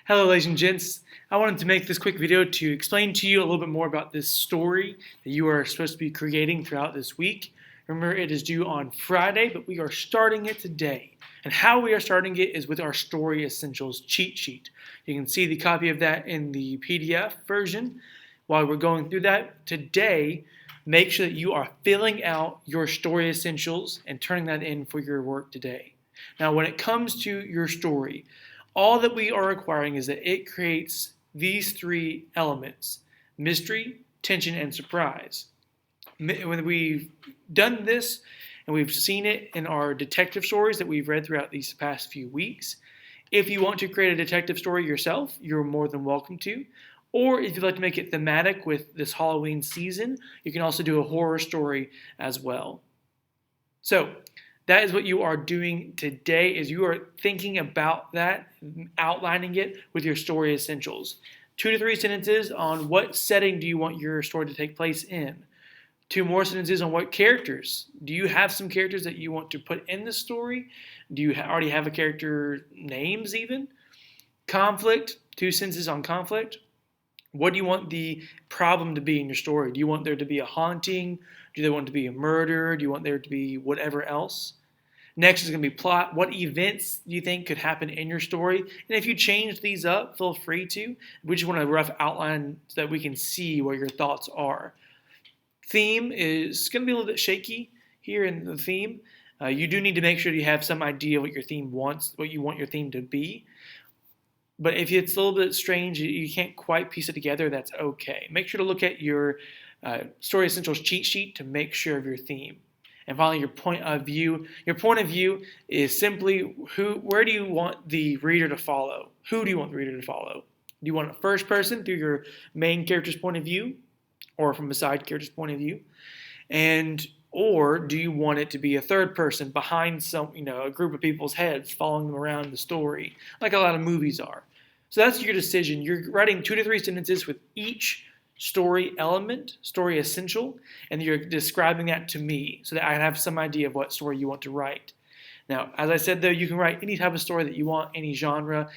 Hello, ladies and gents. I wanted to make this quick video to explain to you a little bit more about this story that you are supposed to be creating throughout this week. Remember, it is due on Friday, but we are starting it today. And how we are starting it is with our Story Essentials cheat sheet. You can see the copy of that in the PDF version. While we're going through that today, make sure that you are filling out your Story Essentials and turning that in for your work today. Now, when it comes to your story, all that we are requiring is that it creates these three elements: mystery, tension, and surprise. When we've done this and we've seen it in our detective stories that we've read throughout these past few weeks, if you want to create a detective story yourself, you're more than welcome to. Or if you'd like to make it thematic with this Halloween season, you can also do a horror story as well. So that is what you are doing today, is you are thinking about that, outlining it with your story essentials. 2 to 3 sentences on what setting do you want your story to take place in. 2 more sentences on what characters. Do you have some characters that you want to put in the story? Do you already have a character names even? Conflict, 2 sentences on conflict. What do you want the problem to be in your story? Do you want there to be a haunting? Do you want it to be a murder? Do you want there to be whatever else? Next is going to be plot. What events do you think could happen in your story? And if you change these up, feel free to. We just want a rough outline so that we can see where your thoughts are. Theme is going to be a little bit shaky here in the theme. You do need to make sure you have some idea what your theme wants, what you want your theme to be. But if it's a little bit strange, you can't quite piece it together, that's okay. Make sure to look at your Story Essentials cheat sheet to make sure of your theme. And finally, your point of view. Your point of view is simply where do you want the reader to follow? Who do you want the reader to follow? Do you want a first person through your main character's point of view, or from a side character's point of view? Or do you want it to be a third person behind a group of people's heads following them around the story, like a lot of movies are? So that's your decision. You're writing 2 to 3 sentences with each story element, story essential, and you're describing that to me so that I have some idea of what story you want to write. Now, as I said, though, you can write any type of story that you want, any genre.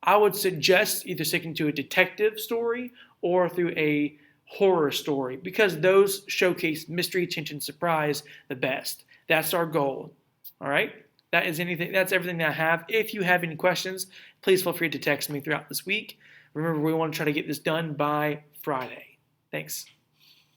I would suggest either sticking to a detective story or through a horror story, because those showcase mystery, tension, surprise the best. That's our goal. All right? That's everything that I have. If you have any questions, please feel free to text me throughout this week. Remember, we want to try to get this done by Friday. Thanks.